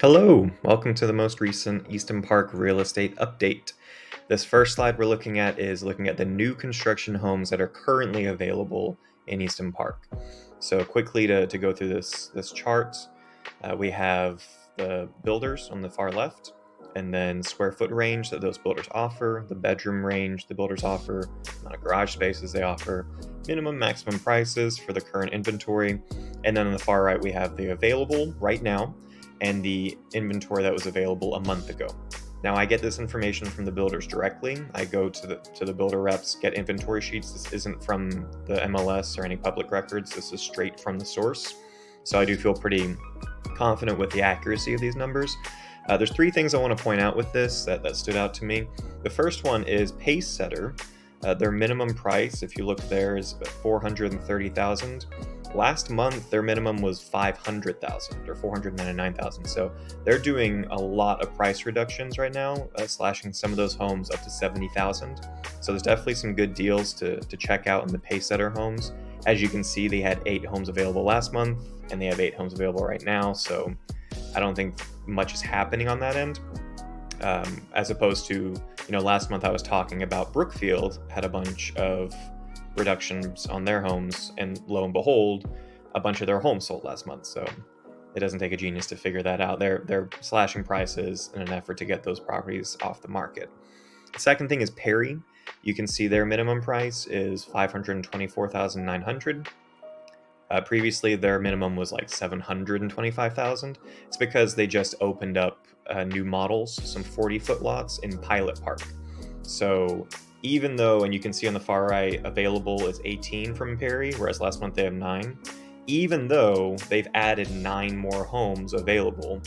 Hello, welcome to the most recent Easton Park real estate update. This first slide we're looking at is looking at the new construction homes that are currently available in Easton Park. So quickly to go through this chart, we have the builders on the far left, and then square foot range that those builders offer, the bedroom range the builders offer, amount of garage spaces they offer, minimum maximum prices for the current inventory, and then on the far right we have the available right now and the inventory that was available a month ago. Now I get this information from the builders directly. I go to the builder reps, get inventory sheets. This isn't from the MLS or any public records. This is straight from the source. So I do feel pretty confident with the accuracy of these numbers. There's three things I want to point out with this that stood out to me. The first one is Pacesetter. Their minimum price, if you look there, is $430,000. Last month, their minimum was $500,000 or $499,000. So they're doing a lot of price reductions right now, slashing some of those homes up to $70,000. So there's definitely some good deals to check out in the Pacesetter homes. As you can see, they had 8 homes available last month, and they have 8 homes available right now. So I don't think much is happening on that end. As opposed to, last month I was talking about Brookfield had a bunch of reductions on their homes, and lo and behold, a bunch of their homes sold last month. So it doesn't take a genius to figure that out. They're slashing prices in an effort to get those properties off the market. The second thing is Perry. You can see their minimum price is $524,900. Previously, their minimum was like $725,000. It's because they just opened up new models, some 40-foot lots in Pilot Park. So even though, and you can see on the far right, available is 18 from Perry, whereas last month they have 9, even though they've added 9 more homes available,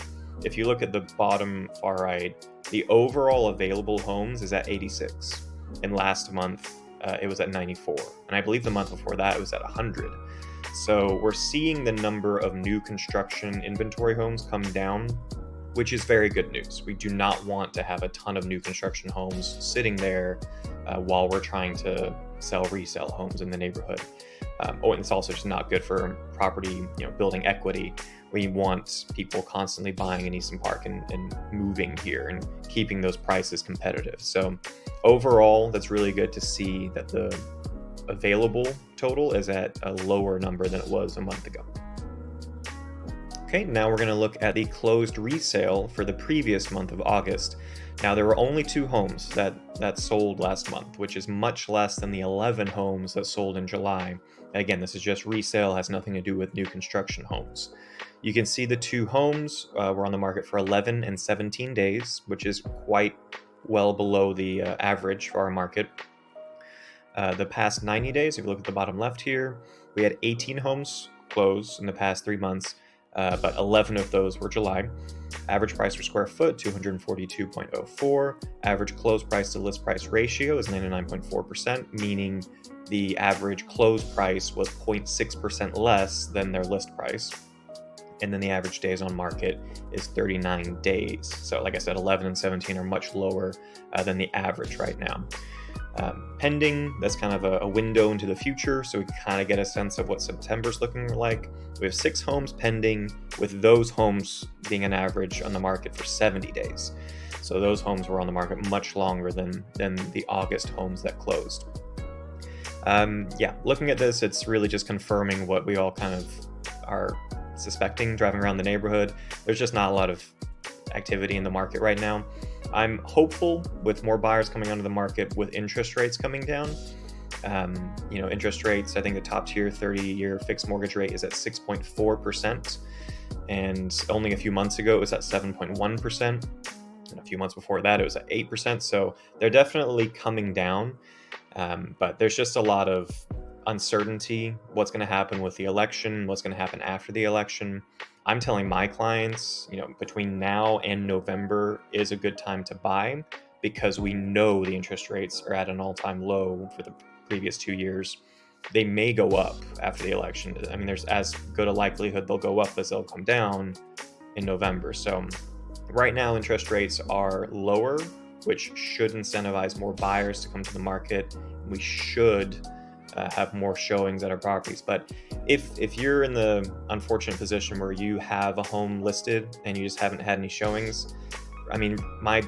if you look at the bottom far right, the overall available homes is at 86. And last month, it was at 94. And I believe the month before that, it was at 100. So we're seeing the number of new construction inventory homes come down, which is very good news. We do not want to have a ton of new construction homes sitting there while we're trying to sell resale homes in the neighborhood. And it's also just not good for property, building equity. We want people constantly buying in Easton Park and moving here and keeping those prices competitive. So overall, that's really good to see that the available total is at a lower number than it was a month ago. Okay, now we're going to look at the closed resale for the previous month of August. Now, there were only 2 homes that sold last month, which is much less than the 11 homes that sold in July. And again, this is just resale, has nothing to do with new construction homes. You can see the 2 homes were on the market for 11 and 17 days, which is quite well below the average for our market. The past 90 days, if you look at the bottom left here, we had 18 homes close in the past 3 months. But 11 of those were July. Average price per square foot, 242.04. Average close price to list price ratio is 99.4%, meaning the average close price was 0.6% less than their list price. And then the average days on market is 39 days. So like I said, 11 and 17 are much lower than the average right now. Pending, that's kind of a window into the future, so we can kind of get a sense of what September's looking like. We have 6 homes pending, with those homes being an average on the market for 70 days. So those homes were on the market much longer than the August homes that closed. Looking at this, it's really just confirming what we all kind of are suspecting driving around the neighborhood. There's just not a lot of activity in the market right now. I'm hopeful with more buyers coming onto the market with interest rates coming down. Interest rates, I think the top tier 30-year fixed mortgage rate is at 6.4%. And only a few months ago, it was at 7.1%. And a few months before that, it was at 8%. So they're definitely coming down. But there's just a lot of uncertainty. What's going to happen with the election? What's going to happen after the election? I'm telling my clients, between now and November is a good time to buy, because we know the interest rates are at an all-time low for the previous 2 years. They may go up after the election. I mean, there's as good a likelihood they'll go up as they'll come down in November. So right now, interest rates are lower which should incentivize more buyers to come to the market. We should have more showings at our properties. But if you're in the unfortunate position where you have a home listed and you just haven't had any showings, I mean, my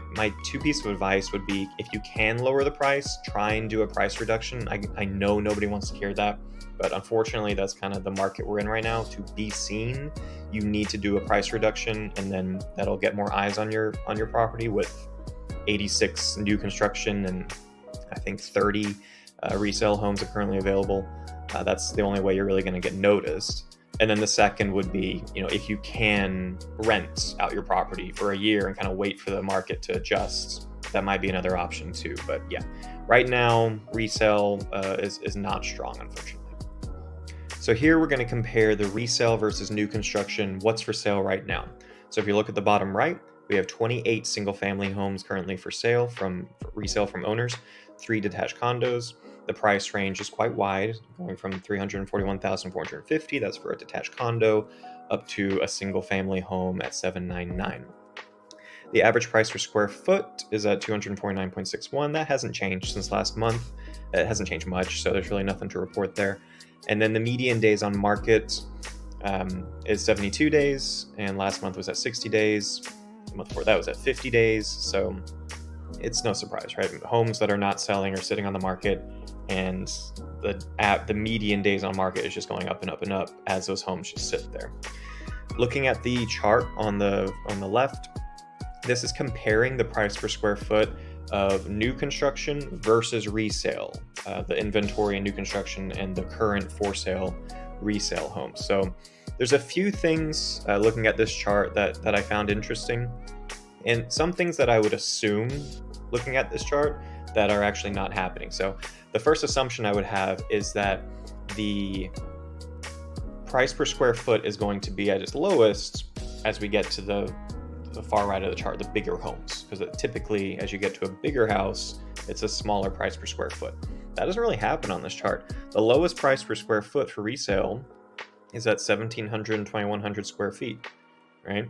two pieces of advice would be, if you can lower the price, try and do a price reduction. I know nobody wants to hear that, but unfortunately that's kind of the market we're in right now. To be seen, you need to do a price reduction, and then that'll get more eyes on your property. With 86 new construction and I think 30 resale homes are currently available, that's the only way you're really going to get noticed. And then the second would be, if you can rent out your property for a year and kind of wait for the market to adjust, that might be another option too. But yeah, right now resale is not strong, unfortunately. So here we're going to compare the resale versus new construction, what's for sale right now. So if you look at the bottom right, we have 28 single family homes currently for sale for resale from owners, 3 detached condos. The price range is quite wide, going from $341,450, that's for a detached condo, up to a single family home at $799. The average price per square foot is at $249.61. That hasn't changed since last month. It hasn't changed much, so there's really nothing to report there. And then the median days on market is 72 days, and last month was at 60 days. The month before that was at 50 days. So it's no surprise, right? Homes that are not selling are sitting on the market, and the median days on market is just going up and up and up as those homes just sit there. Looking at the chart on the left, this is comparing the price per square foot of new construction versus resale, the inventory in new construction and the current for sale resale homes. So there's a few things looking at this chart that I found interesting, and some things that I would assume looking at this chart that are actually not happening. So the first assumption I would have is that the price per square foot is going to be at its lowest as we get to the far right of the chart, the bigger homes, because typically as you get to a bigger house, it's a smaller price per square foot. That doesn't really happen on this chart. The lowest price per square foot for resale is at 1,700 and 2,100 square feet, right?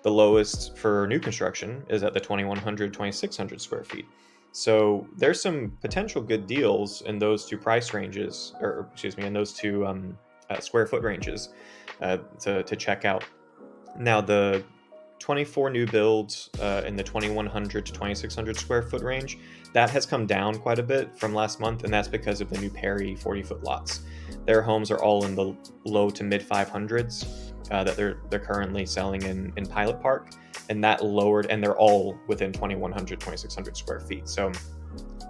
The lowest for new construction is at the 2,100, 2,600 square feet. So there's some potential good deals in those two price ranges, in those two square foot ranges to check out. Now the 24 new builds in the 2,100 to 2,600 square foot range, that has come down quite a bit from last month, and that's because of the new Perry 40-foot lots. Their homes are all in the low to mid 500s that they're currently selling in Pilot Park, and that lowered, and they're all within 2,100, 2,600 square feet. So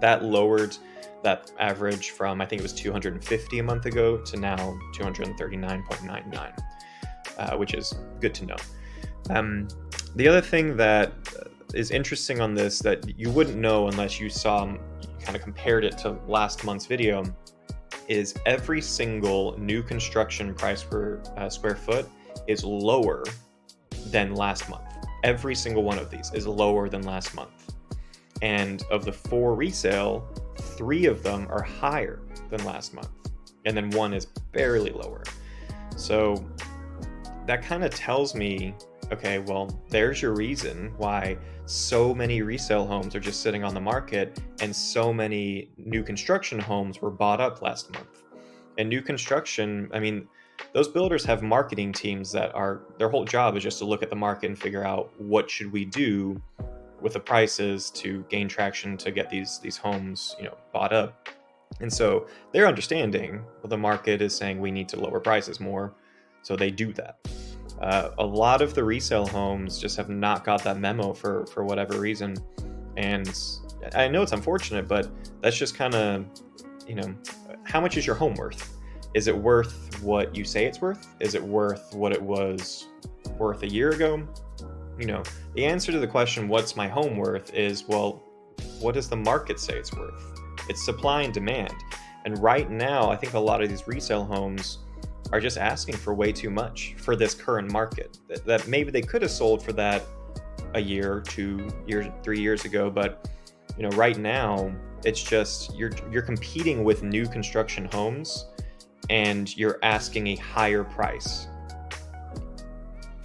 that lowered that average from, I think it was 250 a month ago to now 239.99, which is good to know. The other thing that is interesting on this that you wouldn't know unless you kind of compared it to last month's video is every single new construction price per square foot is lower than last month. Every single one of these is lower than last month. And of the 4 resale, 3 of them are higher than last month. And then 1 is barely lower. So that kind of tells me, okay, well, there's your reason why so many resale homes are just sitting on the market and so many new construction homes were bought up last month. And new construction, I mean, those builders have marketing teams that their whole job is just to look at the market and figure out what should we do with the prices to gain traction to get these homes, bought up. And so they're understanding, well, the market is saying we need to lower prices more, so they do that. A lot of the resale homes just have not got that memo for whatever reason. And I know it's unfortunate, but that's just kind of, how much is your home worth? Is it worth what you say it's worth? Is it worth what it was worth a year ago? The answer to the question, what's my home worth, is, well, what does the market say it's worth? It's supply and demand. And right now, I think a lot of these resale homes are just asking for way too much for this current market. That maybe they could have sold for that a year, 2 years, 3 years ago, but right now it's just you're competing with new construction homes and you're asking a higher price.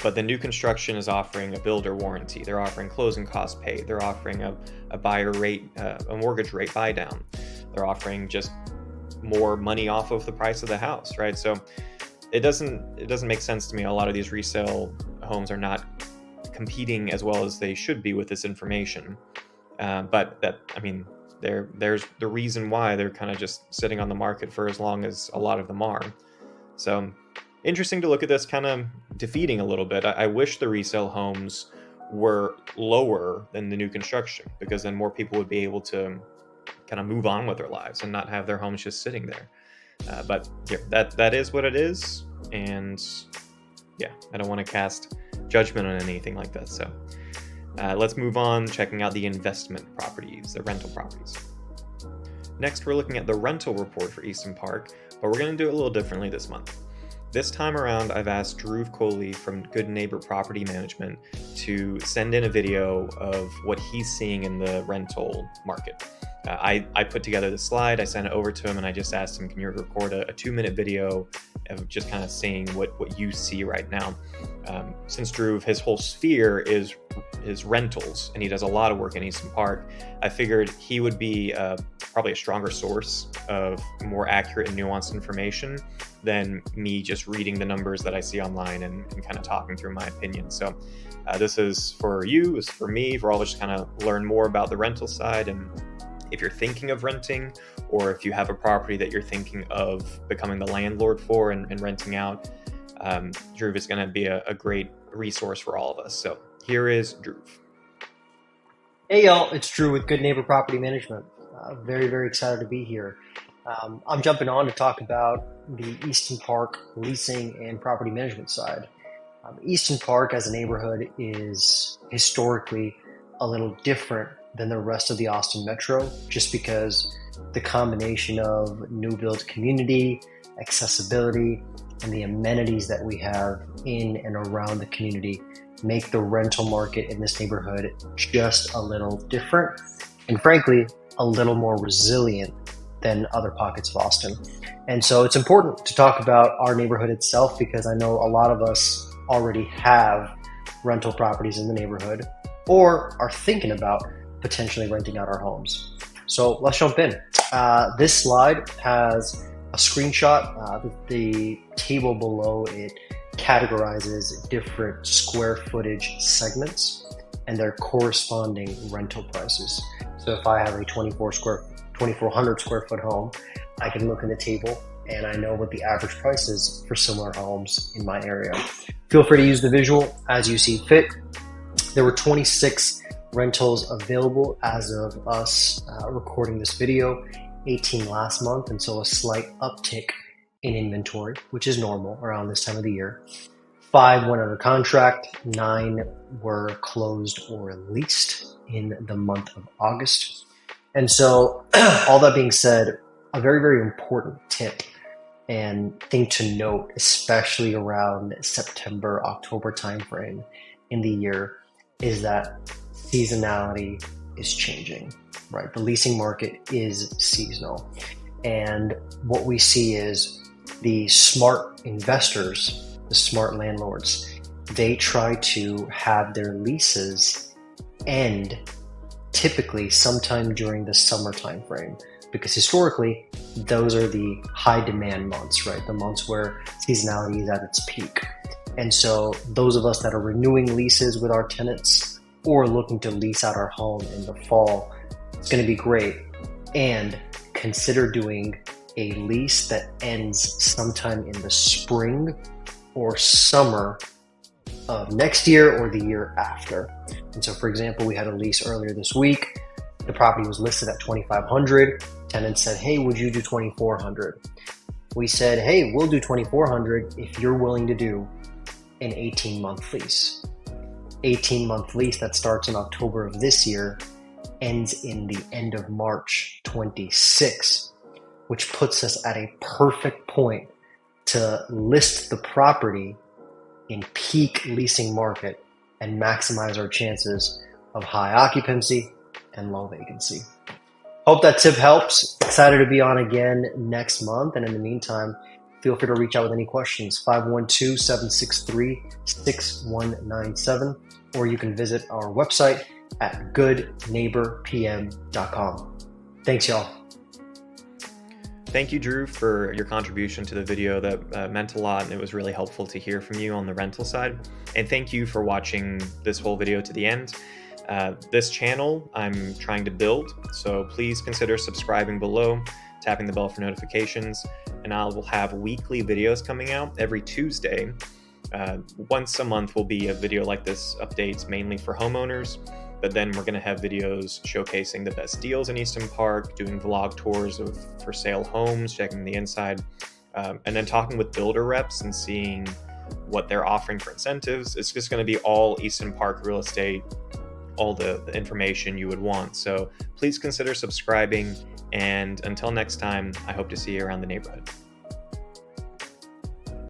But the new construction is offering a builder warranty. They're offering closing costs paid. They're offering a buyer rate, a mortgage rate buy down. They're offering just more money off of the price of the house, right? So it doesn't make sense to me. A lot of these resale homes are not competing as well as they should be with this information. But there's the reason why they're kind of just sitting on the market for as long as a lot of them are. So interesting to look at this, kind of defeating a little bit. I wish the resale homes were lower than the new construction, because then more people would be able to kind of move on with their lives and not have their homes just sitting there. But yeah, that is what it is. And yeah, I don't want to cast judgment on anything like that. So let's move on, checking out the investment properties, the rental properties. Next, we're looking at the rental report for Easton Park, but we're going to do it a little differently this month. This time around, I've asked Dhruv Kohli from Good Neighbor Property Management to send in a video of what he's seeing in the rental market. I put together the slide, I sent it over to him, and I just asked him, can you record a 2-minute video of just kind of saying what you see right now? Since Dhruv, his whole sphere is rentals, and he does a lot of work in Easton Park, I figured he would be probably a stronger source of more accurate and nuanced information than me just reading the numbers that I see online and kind of talking through my opinion. So this is for you, it's for me, for all of us to kind of learn more about the rental side. And if you're thinking of renting, or if you have a property that you're thinking of becoming the landlord for and renting out, Dhruv is going to be a great resource for all of us. So here is Dhruv. Hey y'all, it's Drew with Good Neighbor Property Management. Very, very excited to be here. I'm jumping on to talk about the Easton Park leasing and property management side. Easton Park as a neighborhood is historically a little different than the rest of the Austin Metro, just because the combination of new build community, accessibility, and the amenities that we have in and around the community make the rental market in this neighborhood just a little different, and frankly, a little more resilient than other pockets of Austin. And so it's important to talk about our neighborhood itself, because I know a lot of us already have rental properties in the neighborhood or are thinking about potentially renting out our homes. So let's jump in. This slide has a screenshot. The table below it categorizes different square footage segments and their corresponding rental prices. So if I have a 2,400 square foot home, I can look in the table and I know what the average price is for similar homes in my area. Feel free to use the visual as you see fit. There were 26 rentals available as of us recording this video, 18 last month, and so a slight uptick in inventory, which is normal around this time of the year. 5 went under contract, 9 were closed or leased in the month of August. And so all that being said, a very, very important tip and thing to note, especially around September, October timeframe in the year, is that seasonality is changing, right? The leasing market is seasonal. And what we see is the smart investors, the smart landlords, they try to have their leases end typically sometime during the summer time frame, because historically those are the high demand months, right? The months where seasonality is at its peak. And so those of us that are renewing leases with our tenants or looking to lease out our home in the fall, it's going to be great. And consider doing a lease that ends sometime in the spring or summer of next year or the year after. And so, for example, we had a lease earlier this week. The property was listed at $2,500. Tenant said, hey, would you do $2,400? We said, hey, we'll do $2,400 if you're willing to do an 18-month lease. 18-month lease that starts in October of this year ends in the end of March 26, which puts us at a perfect point to list the property in peak leasing market and maximize our chances of high occupancy and low vacancy. Hope that tip helps. Excited to be on again next month. And in the meantime, Feel free to reach out with any questions, 512-763-6197, or you can visit our website at goodneighborpm.com. Thanks, y'all. Thank you, Dhruv, for your contribution to the video. That meant a lot, and it was really helpful to hear from you on the rental side. And thank you for watching this whole video to the end. This channel I'm trying to build, so please consider subscribing below, tapping the bell for notifications, and I will have weekly videos coming out every Tuesday. Once a month will be a video like this, updates mainly for homeowners, but then we're going to have videos showcasing the best deals in Easton Park, doing vlog tours of for sale homes, checking the inside, and then talking with builder reps and seeing what they're offering for incentives. It's just going to be all Easton Park real estate, all the information you would want. So please consider subscribing, and until next time, I hope to see you around the neighborhood.